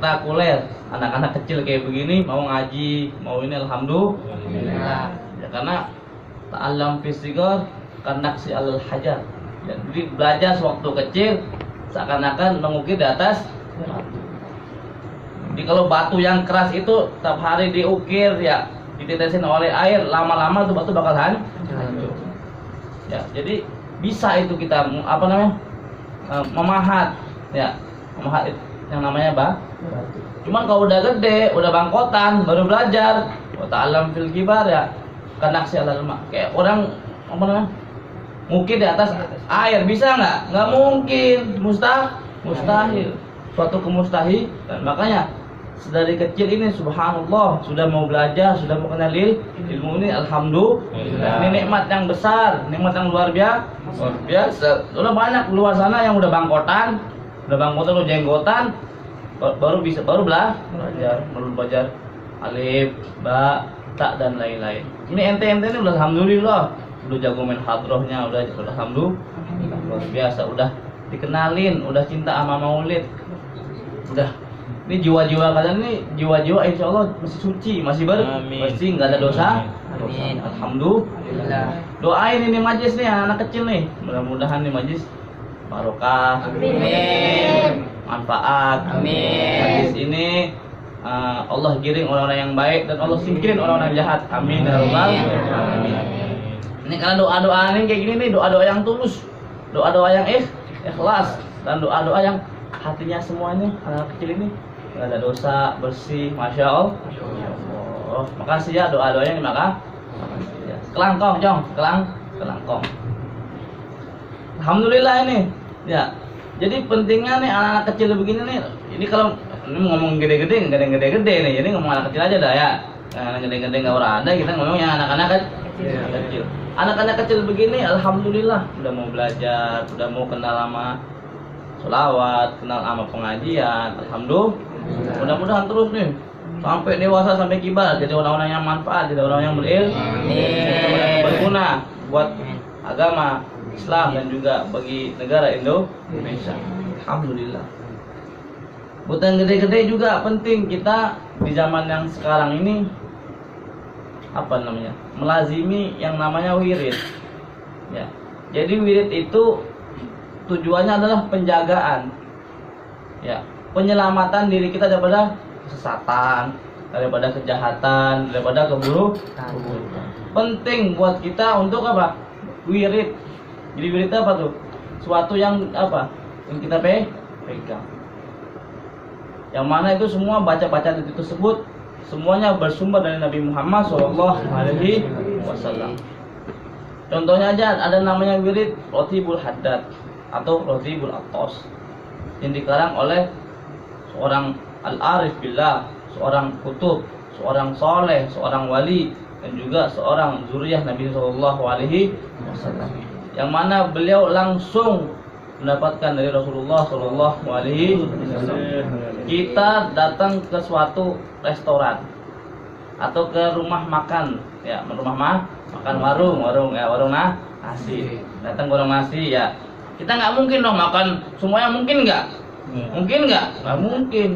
spektakuler. Anak-anak kecil kayak begini mau ngaji, mau ini alhamdulillah. Ya, karena ta'allam fi sigar kanaksi alal hajar. Ya, jadi belajar sewaktu kecil seakan-akan mengukir di atas batu. Jadi kalau batu yang keras itu setiap hari diukir ya, ditetesin oleh air, lama-lama tuh batu bakal hancur. Ya, jadi bisa itu kita memahat ya, memahat yang namanya batu. Cuman kalau udah gede, udah bangkotan, baru belajar, wa ta'allam fil kibar ya, kanaksi alal ma. Kayak orang mungkin di atas air bisa nggak? Nggak mungkin, mustahil. Suatu kemustahil. Dan makanya dari kecil ini subhanallah sudah mau belajar, sudah mau kenal ilmu ini, alhamdulillah. Ini nikmat yang besar, nikmat yang luar biasa. Udah banyak luar sana yang udah bangkotan, udah jenggotan, baru belajar alif, ba, ta dan lain-lain. Ini ente ini udah alhamdulillah, udah jago main hadrohnya, udah alhamdulillah luar biasa, udah dikenalin, udah cinta sama maulid, udah. Ini jiwa-jiwa kalian ini jiwa-jiwa insya Allah masih suci, masih bersih, nggak ada dosa. Amin. Alhamdulillah. Doain ini majlis nih anak kecil nih, mudah-mudahan nih majlis barokah, amin. Manfaat, amin. Majlis ini Allah giring orang-orang yang baik dan Allah singkirin orang-orang yang jahat, amin ya rabbal alamin. Ini karena doa-doa ini kayak gini nih, doa-doa yang tulus, doa-doa yang ikhlas, dan doa-doa yang hatinya semuanya anak kecil ini nggak ada dosa, bersih, masya Allah. Makasih ya doa-doanya nih, maka kelangkong jong, kelangkong. Alhamdulillah ini ya. Jadi pentingnya nih anak-anak kecil begini nih. Ini kalau ini ngomong gede-gede, nggak ada yang gede-gede nih. Jadi ngomong anak kecil aja dah ya. Anak gede-gede nggak pernah ada. Kita ngomong yang anak-anak kecil. Anak-anak kecil begini, alhamdulillah udah mau belajar, udah mau kenal sama sholawat, kenal sama pengajian, alhamdulillah. Mudah-mudahan terus nih sampai dewasa, sampai kibar, jadi orang-orang yang manfaat, jadi orang yang berilmu, berguna buat agama Islam dan juga bagi negara Indonesia. Alhamdulillah. Buat yang gede-gede juga penting kita di zaman yang sekarang ini melazimi yang namanya wirid. Ya. Jadi wirid itu tujuannya adalah penjagaan. Ya. Penyelamatan diri kita daripada kesesatan, daripada kejahatan, daripada keburukan. Penting buat kita untuk apa? Wirid. Jadi wirid apa tuh? Suatu yang apa? Yang kita pegang. Yang mana itu semua baca-baca itu tersebut semuanya bersumber dari Nabi Muhammad SAW. Contohnya aja ada namanya wirid Rotibul Haddad atau Rotibul Atos yang dikarang oleh seorang al-arif billah, seorang kutub, seorang soleh, seorang wali, dan juga seorang zuriyah Nabi SAW, yang mana beliau langsung mendapatkan dari Rasulullah SAW. Kita datang ke suatu restoran atau ke rumah makan, ya rumah makan warung nasi. Datang ke warung nasi ya, kita nggak mungkin dong makan semuanya, mungkin nggak? Mungkin nggak? Nggak mungkin.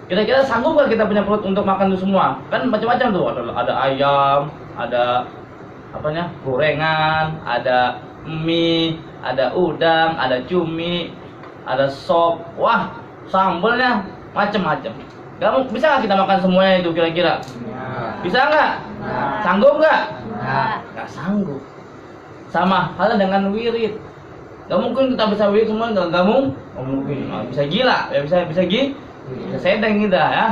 Kira-kira sanggup nggak kita punya perut untuk makan itu semua? Kan macam-macam tuh, ada ayam, ada gorengan, ada mie, ada udang, ada cumi, ada sop, wah sambelnya macam-macam. Bisa nggak kita makan semuanya itu kira-kira? Bisa nggak? Sanggup nggak? Nggak sanggup. Sama halnya dengan wirid. Gak mungkin kita bisa wirid semua, gak mungkin. Bisa gila, ya bisa sedeng kita ya,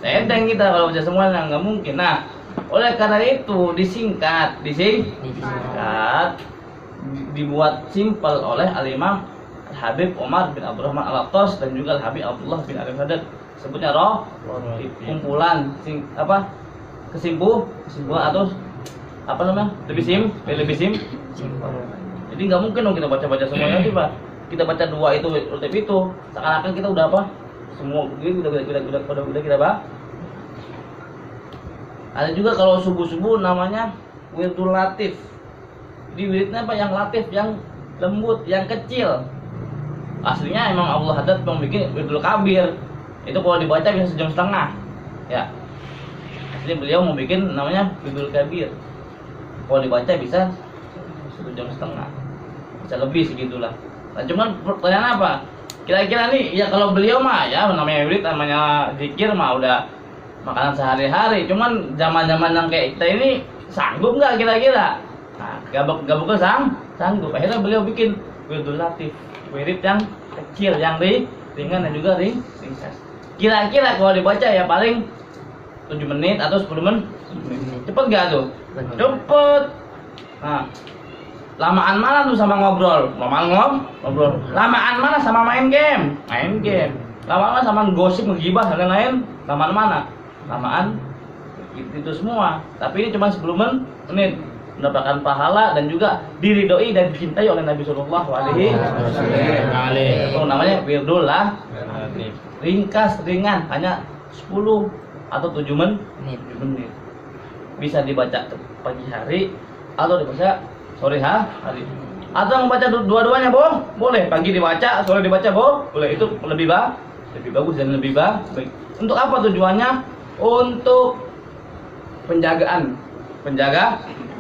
sedeng kita kalau baca semuanya, nggak mungkin. Nah, oleh karena itu disingkat, dibuat simpel oleh Al-Imam Habib Umar bin Abdurrahman Al-Attas dan juga Habib Abdullah bin Arif Haddad. Sebutnya kumpulan kesimpulan atau lebih simpel. Jadi nggak mungkin dong kita baca semuanya itu, Pak. Kita baca dua itu seakan-akan kita udah apa? Semua kita apa? Ada juga kalau subuh-subuh namanya wirdul latif. Jadi wiridnya apa? Yang latif, yang lembut, yang kecil. Aslinya emang Abdul Haddad yang bikin wirdul kabir. Itu kalau dibaca bisa sejam setengah. Ya. Jadi beliau mau bikin namanya Wirdul Kabir. Kalau dibaca bisa 1,5 jam. Bisa lebih segitulah. Nah, cuman pertanyaan apa? Kira-kira nih ya kalau beliau mah ya namanya wirid, namanya zikir mah udah makanan sehari-hari. Cuman zaman-zaman yang kayak kita ini sanggup nggak kira-kira? Nah, gabuk sanggup. Akhirnya beliau bikin Wirdul Latif, wirid yang kecil, yang ringan dan juga ringkas. Kira-kira kalau dibaca ya paling 7 menit atau 10 menit. Cepet gak tuh? Cepet. Nah, lamaan mana tuh sama ngobrol? Ngobrol. Lamaan mana sama main game? Main game. Lamaan mana sama gosip, ngegibah dan lain-lain? Lamaan mana? Lamaan itu semua. Tapi ini cuma 10 menit. Mendapatkan pahala dan juga diridhoi dan dicintai oleh Nabi Sallallahu Alaihi Wasallam. Itu namanya Wirdul Latif. Ringkas, ringan, hanya 10 atau 7 menit. Bisa dibaca pagi hari atau dibaca sore hari. Atau membaca dua-duanya boleh. Pagi dibaca, sore dibaca boleh. Itu lebih bagus dan lebih baik. Untuk apa tujuannya? Untuk penjagaan.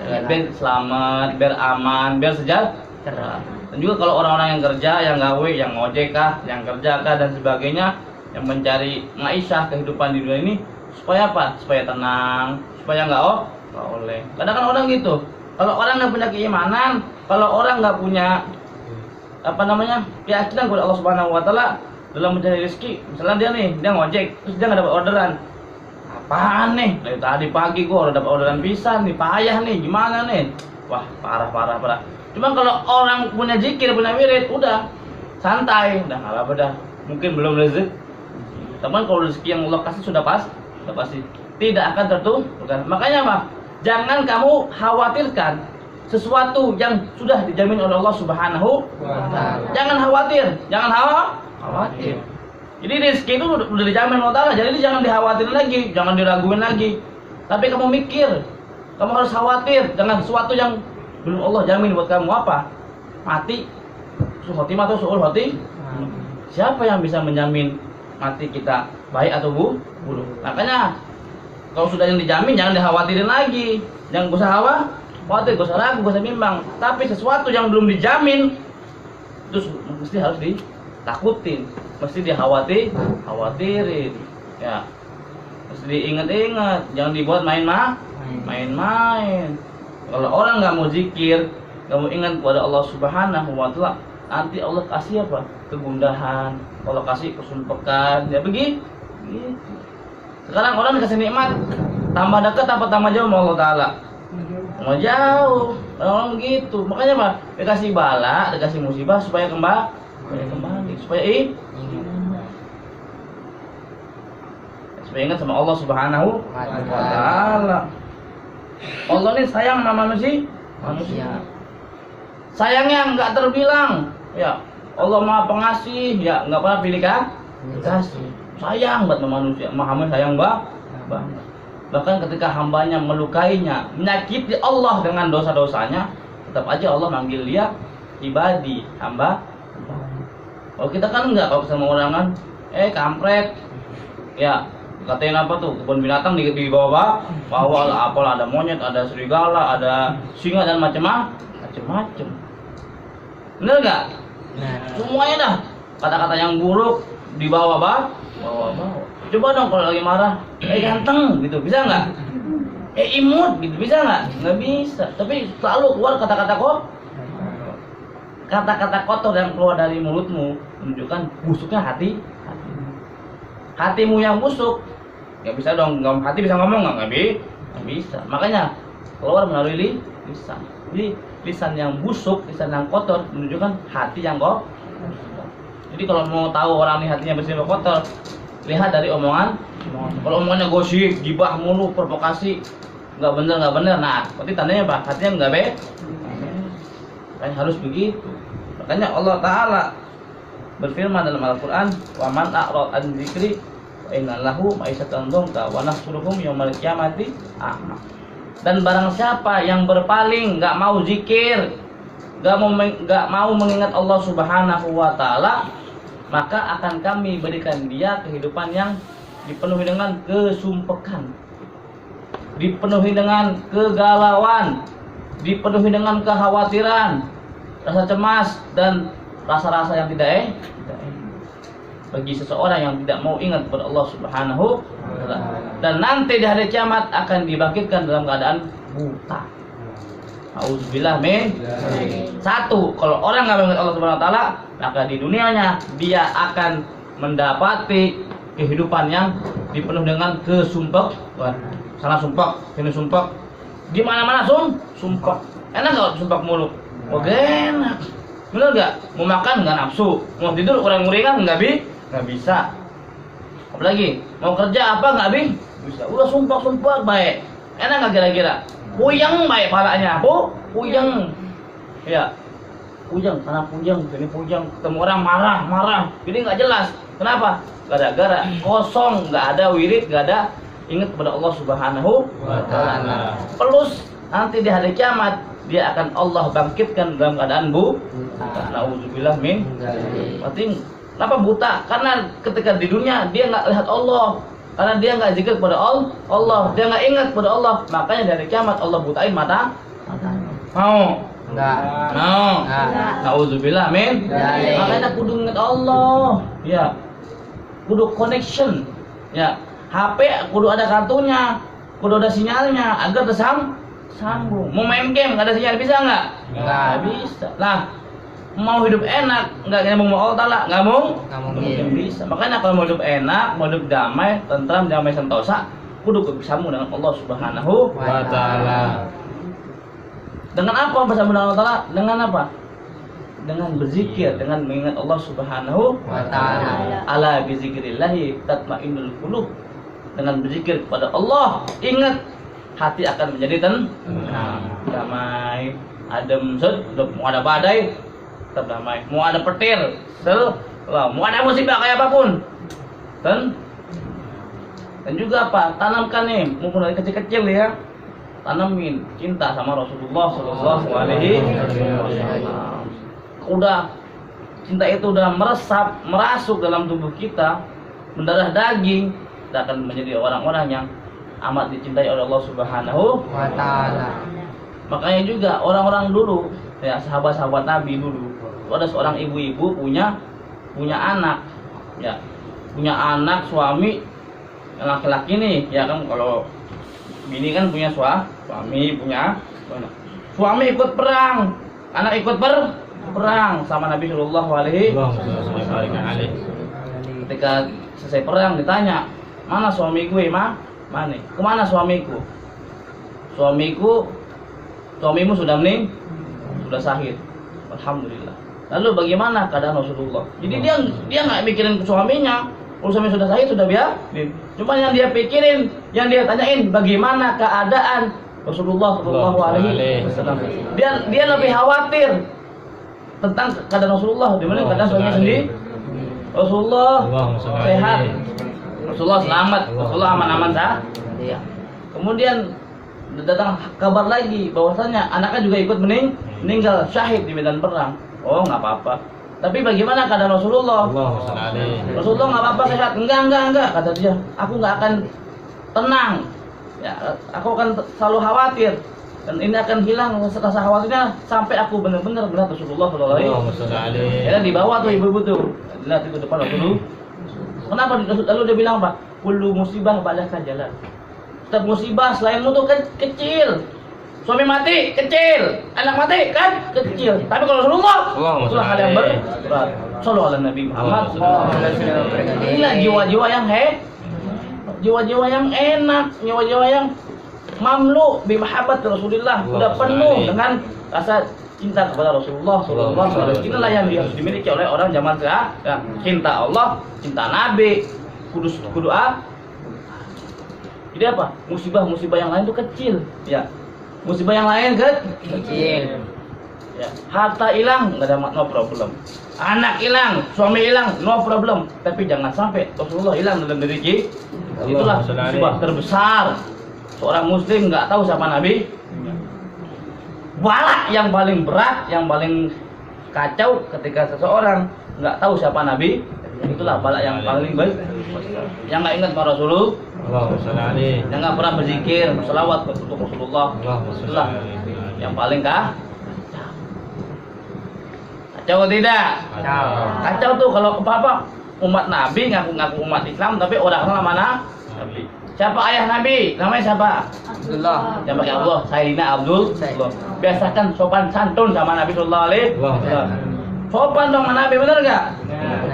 Biar selamat, biar aman, biar sejahtera. Dan juga kalau orang-orang yang kerja, yang gawe, yang ngojek kah, yang kerja kah dan sebagainya, yang mencari maisha kehidupan di dunia ini, supaya apa? Supaya tenang, supaya nggak oleh. Kadang kan orang gitu. Kalau orang nggak punya keimanan, kalau orang nggak punya keyakinan kepada Allah Subhanahu Wa Taala dalam mencari rezeki, misalnya dia ngojek, terus dia nggak dapat orderan. Apaan nih? Dari tadi pagi gua udah dapat orderan pisan nih, payah nih, gimana nih? Wah, parah. Cuman kalau orang punya zikir, punya wirid, udah santai, udah nggak apa-apa dah. Mungkin belum rezeki. Teman kalau rezeki yang Allah kasih sudah pasti tidak akan tertukar. Makanya mah jangan kamu khawatirkan sesuatu yang sudah dijamin oleh Allah Subhanahu wa Ta'ala. Jangan khawatir. Jadi rezeki itu udah dijamin Allah Ta'ala, jadi jangan dikhawatirin lagi, jangan diraguin lagi. Tapi kamu mikir, kamu harus khawatir dengan sesuatu yang belum Allah jamin buat kamu. Apa? Mati, su'ul khotimah atau su'ul khotimah. Siapa yang bisa menjamin mati kita baik atau buruk? Makanya kalau sudah yang dijamin jangan dikhawatirin lagi. Jangan usah khawatir, gak usah ragu, gak usah bimbang. Tapi sesuatu yang belum dijamin itu mesti harus ditakutin, mesti khawatirin. Ya. Mesti diingat-ingat, jangan dibuat main-main. Kalau orang nggak mau zikir, nggak mau ingat kepada Allah Subhanahu Wa Ta'ala, nanti Allah kasih apa? Kegundahan, Allah kasih kesunpekan, ya begitu. Sekarang orang dikasih nikmat, tambah dekat apa tambah jauh sama Allah Ta'ala? Tambah jauh. Orang begitu. Makanya apa? Dikasih bala, dikasih musibah supaya kembali, supaya ingat sama Allah Subhanahu wa Ta'ala. Allah ini sayang sama manusia. Sayangnya nggak terbilang. Ya, Allah Maha Pengasih, ya nggak pernah pilih kasih. Sayang buat manusia, Muhammad sayang banget. Bahkan ketika hambanya melukainya, menyakiti Allah dengan dosa-dosanya, tetap aja Allah manggil dia ibadi, hamba. Kalau kita kan enggak, kalau sama orang kan, kampret, ya katain apa tuh, kebun binatang di bawah apalah, ada monyet, ada serigala, ada singa dan macam-macam. Bener nggak? Semuanya dah kata-kata yang buruk dibawa. Coba dong kalau lagi marah, ganteng gitu, bisa nggak? Imut gitu, bisa nggak? Nggak bisa. Tapi selalu keluar kata-kata kotor yang keluar dari mulutmu menunjukkan busuknya hatimu yang busuk. Nggak bisa dong, hati bisa ngomong nggak bisa. Makanya keluar melalui lisan. Jadi lisan yang busuk, lisan yang kotor menunjukkan hati yang kotor. Jadi kalau mau tahu orang ini hatinya bersih atau kotor, lihat dari omongan. Kalau omongannya gosip, gibah mulu, provokasi, nggak bener. Nah, berarti tandanya apa? Hatinya nggak baik. Makanya harus begitu. Makanya Allah Ta'ala berfirman dalam Al-Quran, wa man a'rad an dzikri wa inna lahu ma'isyatan dhanka wa nahsyuruhum yaumal qiyamati a'ma. Dan barang siapa yang berpaling, nggak mau zikir, nggak mau mengingat Allah Subhanahu wa Ta'ala, maka akan kami berikan dia kehidupan yang dipenuhi dengan kesumpekan, dipenuhi dengan kegalauan, dipenuhi dengan kekhawatiran, rasa cemas dan rasa-rasa yang tidak enak bagi seseorang yang tidak mau ingat kepada Allah Subhanahu wa taala. Dan nanti di hari kiamat akan dibangkitkan dalam keadaan buta. Auzubillah min. Satu, kalau orang nggak mengingat Allah Subhanahu wa taala, maka di dunianya dia akan mendapati kehidupan yang dipenuhi dengan kesumpekan. Sana sumpek, sini sumpek. Di mana-mana sumpek. Enak enggak sumpek mulu? Oh, enak. Benar nggak? Mau makan nggak nafsu, mau tidur orang nguringan nggak bisa. Apalagi mau kerja apa nggak bisa. Udah sumpah baik. Enak nggak kira-kira? Puyeng baik palanya, puyeng. Ya, puyeng karena puyeng, jadi puyeng. Ketemu orang marah, jadi nggak jelas. Kenapa? Gara-gara kosong, nggak ada wirid, nggak ada ingat kepada Allah Subhanahu wa taala. Plus nanti di hari kiamat dia akan Allah bangkitkan dalam keadaan nauzubillah min. Berarti kenapa buta? Karena ketika di dunia dia nggak lihat Allah, karena dia nggak zikir kepada Allah, dia nggak ingat kepada Allah, makanya dari kiamat Allah butain mata. Mau? Enggak. Mau? Nauzubillah min. Makanya kudu ingat Allah, ya. Kudu connection, ya. HP kudu ada kartunya, kudu ada sinyalnya agar sambung. Mau main game nggak ada sinyal bisa nggak? Nggak bisa. Nah, mau hidup enak nggak nyambung sama Allah Taala, nggak mungkin bisa. Makanya kalau mau hidup enak, mau hidup damai, tentram, damai sentosa, kudu bersambung dengan Allah Subhanahu wa taala. Dengan apa bersambung dengan Allah Taala? Dengan apa? Dengan berzikir, dengan mengingat Allah Subhanahu wa taala. Ala bizikrillahi tatmainnul qulub. Dengan berzikir kepada Allah, ingat, hati akan menjadi tenang, damai, adem, mau ada badai tetap damai, mau ada petir, mau ada musibah kayak apapun, dan juga apa? Tanamkan nih, mumpung dari kecil-kecil ya, tanamin cinta sama Rasulullah Sallallahu Alaihi Wasallam. Udah cinta itu udah merasuk dalam tubuh kita, mendarah daging, kita akan menjadi orang-orang yang amat dicintai oleh Allah Subhanahu wa taala. Makanya juga orang-orang dulu, ya sahabat-sahabat Nabi dulu, ada seorang ibu-ibu punya anak, ya, punya anak suami yang laki-laki nih, ya kan, kalau bini kan punya suami punya anak. Suami ikut perang, anak ikut perang sama Nabi Shallallahu Alaihi Wasallam. Ketika selesai perang ditanya, mana suami gue, mana? Kemana suamiku? Suamimu sudah sudah syahid. Alhamdulillah. Lalu bagaimana keadaan Rasulullah? Jadi dia nggak mikirin ke suaminya. Kalau suami sudah syahid sudah biarin. Cuma yang dia pikirin, yang dia tanyain, bagaimana keadaan Rasulullah Shallallahu Alaihi Wasallam. Dia lebih khawatir tentang keadaan Rasulullah dibanding keadaan suaminya sendiri. Rasulullah sehat, Rasulullah selamat, Rasulullah aman-aman saja. Kemudian datang kabar lagi bahwasanya anaknya juga ikut meninggal syahid di medan perang. Oh, nggak apa-apa. Tapi bagaimana keadaan Rasulullah? Rasulullah nggak apa-apa, sehat. Enggak, kata dia. Aku nggak akan tenang. Ya, aku akan selalu khawatir. Dan ini akan hilang rasa khawatirnya sampai aku benar-benar melihat Rasulullah Sallallahu Alaihi Wasallam. Ya, di bawah tuh ibu-ibu tuh. Lihat itu depan Rasulullah. Kenapa? Lalu dia bilang apa? Kullu musibah ba'daka jalan. Setiap musibah selainmu tuh kan kecil. Suami mati kecil, anak mati kan kecil. Tapi kalau Rasulullah, itulah hal yang berat. Sallallahu alaihi Nabi Muhammad. Inilah jiwa-jiwa yang jiwa-jiwa yang enak, jiwa-jiwa yang mamlu bi mahabbat Rasulullah, sudah penuh dengan rasa cinta kepada Rasulullah Sallallahu Alaihi Wasallam. Inilah yang harus dimiliki oleh orang zaman sekarang. Ya, cinta Allah, cinta Nabi, kudu Jadi apa? Musibah-musibah yang lain itu kecil, ya. Musibah yang lain kecil. Ya. Harta hilang nggak ada no problem. Anak hilang, suami hilang no problem. Tapi jangan sampai Rasulullah hilang dalam diri kita. Itulah musibah terbesar. Seorang muslim nggak tahu siapa Nabi. Balak yang paling berat, yang paling kacau ketika seseorang nggak tahu siapa Nabi Itulah balak yang paling baik. Yang nggak ingat para Rasulullah, yang nggak pernah berzikir, berselawat untuk Rasulullah, itulah yang paling kacau tidak? Kacau tuh kalau apa umat Nabi ngaku-ngaku umat Islam tapi orangnya mana? Nabi. Siapa ayah Nabi? Namanya siapa? Abdullah. Yang pakai Allah, Sayyidina Abdul. Biasakan sopan santun sama Nabi Sallallahu Alaihi Wasallam. Sopan dong sama Nabi, bener nggak?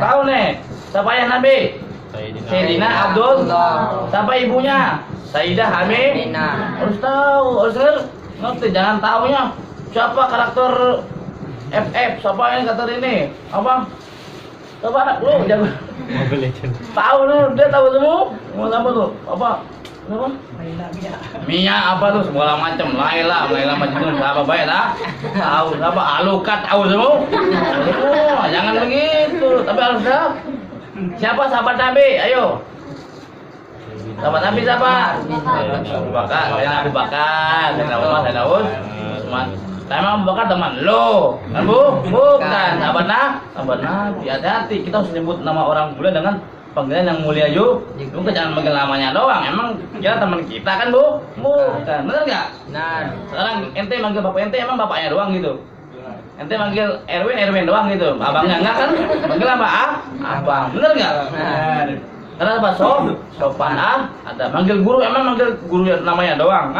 Tahu nih, siapa ayah Nabi? Sayyidina Abdul. Siapa ibunya? Sayyidah Hamid. Harus tahu, harus ngerti. Jangan taunya siapa karakter FF, siapa yang karakter ini? Apa? Coba lu jago. Mobile Legend. Tahu lu, dia tahu semua. Mau apa tuh? Apa? Apa? Mia apa tuh segala macam. Laila Majnun apa baik dah. Tahu apa? Alukat tahu semua. Oh, jangan begitu. Tapi harus tahu. Siapa sahabat Nabi? Ayo. Sahabat Nabi siapa? Abu Bakar, Abu Bakar, Sayyidina Daud, Utsman. Emang Abu Bakar teman lo, kan Bu? Bukan, sahabat Nabi. Hati-hati, kita harus sebut nama orang mulia dengan panggilan yang mulia juga. Bukan jangan panggil namanya doang. Emang kita teman kita kan Bu? Bukan, bener nggak? Nah, sekarang ente manggil bapak ente, emang bapaknya doang gitu. Ente manggil Erwin doang gitu. Abangnya enggak kan? Manggil apa? Abang, bener nggak? Nah, karena apa? Sopan ada. Manggil guru, emang manggil guru namanya doang?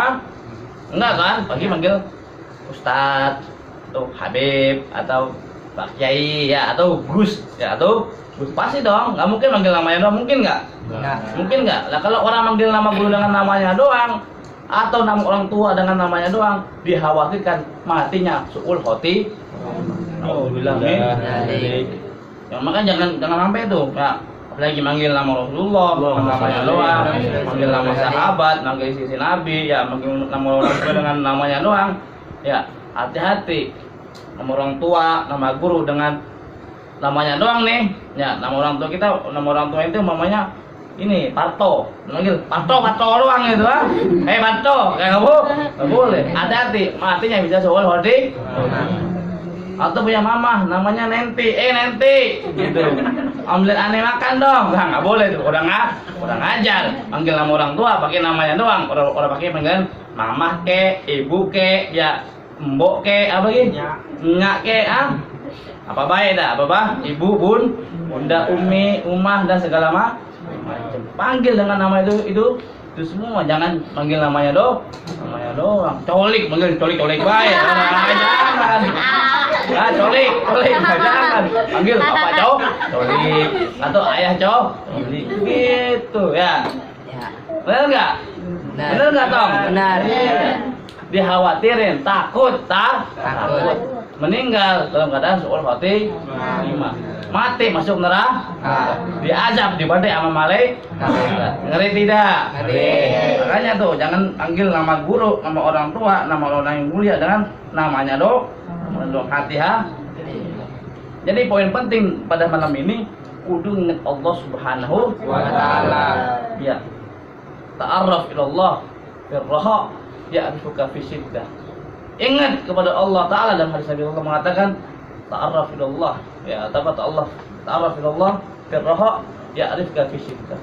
Enggak kan? Pagi manggil Ustadz atau Habib atau Pak Kiai ya atau Gus ya atau Gus pasti dong, nggak mungkin manggil namanya doang, mungkin nggak? Mungkin nggak? Lah kalau orang manggil nama guru dengan namanya doang atau nama orang tua dengan namanya doang, dikhawatirkan matinya suul khoti. Alhamdulillah nih. Yang makanya jangan sampai itu ya. Apalagi manggil nama Rasulullah, namanya doang, manggil nama sahabat, manggil sisi Nabi, ya manggil nama orang tua dengan namanya doang. Ya, hati-hati. Nama orang tua, nama guru dengan namanya doang nih. Ya, nama orang tua kita, nama orang tua itu namanya ini Parto. Manggil Parto doang gitu ah. Parto, kayak enggak boleh. Hati-hati, matinya bisa soal hodi. Atau punya mama namanya Nenti, Nenti gitu. Ambil aneh makan dong. Nah, enggak boleh tuh. Udah ngajar. Panggil nama orang tua pakai namanya doang. Orang pakai panggilan mamah ke, ibu ke, ya mbok ke, apa gitu? Nyak ke, apa baik dah, apa ibu, bunda, umi, umah dan segala macam. Panggil dengan nama itu semua, jangan panggil namanya doang. Colik, panggil colik baik. Jangan. Colik, jangan. Panggil bapak colik atau ayah colik. Gitu ya. Benar enggak? Benar nggak Tong? Benar. Dikhawatirin, takut. Meninggal dalam keadaan suul khotimah. Mati masuk neraka. Diazab dibanding sama malaikat. Ngeri tidak? Ngeri. Makanya tuh jangan panggil nama guru, nama orang tua, nama orang yang mulia dengan namanya doang. Hati-hati. Jadi poin penting pada malam ini kudu ingat Allah Subhanahu wa taala. Ya. Ta'arraf ilallah firraha ya'rifuka fi syiddah. Ingat kepada Allah Ta'ala dalam hadis Nabi Allah mengatakan ta'arraf ilallah ya Allah ta'arraf ilallah firraha ya'rifuka fi syiddah.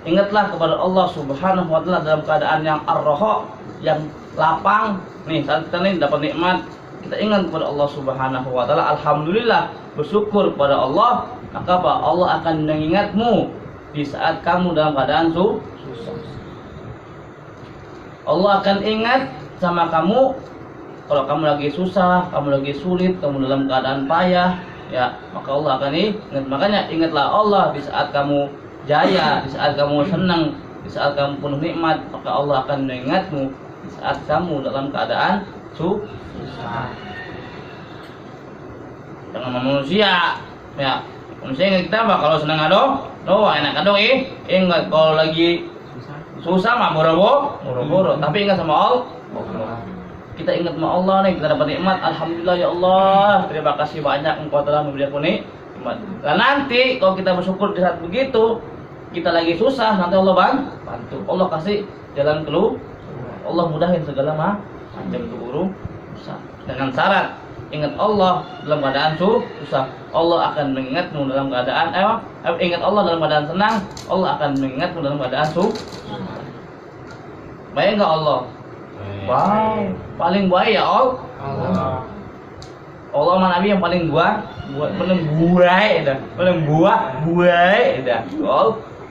Ingatlah kepada Allah Subhanahu wa taala dalam keadaan yang ar-raha, yang lapang. Nih, saat kita nih dapat nikmat, kita ingat kepada Allah Subhanahu wa taala, alhamdulillah, bersyukur kepada Allah, maka apa? Allah akan mengingatmu di saat kamu dalam keadaan susah. Allah akan ingat sama kamu kalau kamu lagi susah, kamu lagi sulit, kamu dalam keadaan payah, ya maka Allah akan ingat. Makanya ingatlah Allah di saat kamu jaya, di saat kamu senang, di saat kamu penuh nikmat, maka Allah akan mengingatmu di saat kamu dalam keadaan susah. Jangan manusia, ya manusia ingat kita kalau senang enak ingat kalau lagi susah mah boro-boro, tapi ingat sama Allah. Kita ingat sama Allah nih, kita dapat nikmat, alhamdulillah ya Allah, terima kasih banyak Engkau telah memberi aku nikmat. Dan nanti kalau kita bersyukur di saat begitu, kita lagi susah, nanti Allah bantu. Allah kasih jalan keluar. Allah mudahin segala macam urusan dengan syarat ingat Allah dalam keadaan susah, Allah akan mengingatmu dalam keadaan ingat Allah dalam keadaan senang, Allah akan mengingatmu dalam keadaan susah. Baik enggak Allah? Wow, paling baik ya Allah. Allah sama Nabi yang paling buah dah.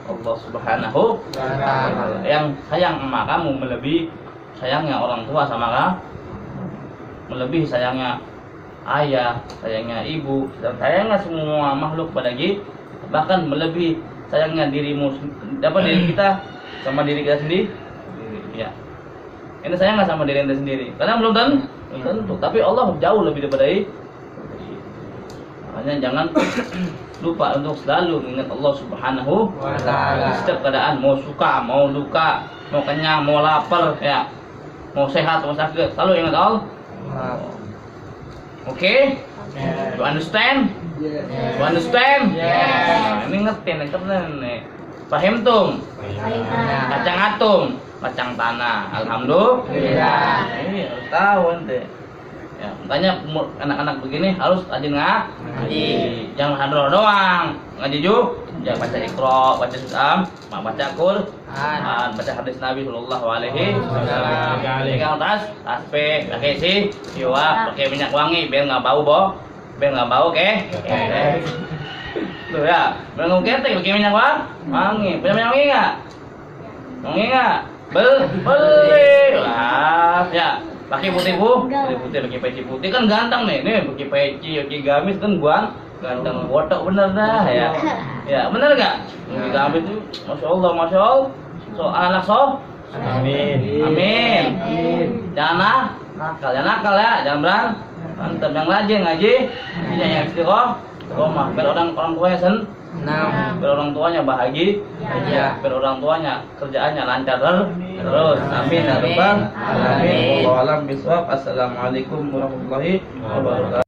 Allah Subhanahu wa ta'ala yang sayang sama kamu melebihi sayangnya orang tua sama kamu, melebihi sayangnya ayah, sayangnya ibu, dan sayangnya semua makhluk pada kita, bahkan melebihi sayangnya diri kita sama diri kita sendiri. Ya. Ini sayang nggak sama diri anda sendiri? Karena belum tentu. Tapi Allah jauh lebih daripada itu. Makanya jangan lupa untuk selalu mengingat Allah Subhanahu wa ta'ala. Setiap keadaan, mau suka, mau duka, mau kenyang, mau lapar, ya, mau sehat, mau sakit, selalu ingat Allah. Oke? You understand? You understand? Nah, ini ngerti nih. Paham tum? Kacang atum, kacang tanah. Alhamdulillah. Ini harus tahu ente. Ya, makanya anak-anak begini harus rajin ngaji. Jangan hadroh doang. Ngaji juga. Jangan baca Iqra, baca Sulam, baca Quran, baca hadis Nabi sallallahu alaihi wasallam. Pegang tasbih, pakai pakai minyak wangi biar enggak bau, biar enggak bau Tuh ya, biar enggak ketek pakai minyak wangi. Punya minyak wangi enggak? Wangi enggak? Beli. Wah, ya. Pakai putih pakai peci putih kan ganteng nih pakai peci, pakai gamis kan ganteng botak bener dah ya. Ya bener gak? Pakai gamis itu, masya Allah. So anak amin. Jangan nakal ya, jangan berantem, yang rajin ngaji, yang istiqomah, biar orang tuanya biar orang tuanya bahagia, biar orang tuanya kerjaannya lancar terus. Amin ya rabbal alamin. Wallahu a'lam bishawab. Assalamualaikum warahmatullahi wabarakatuh.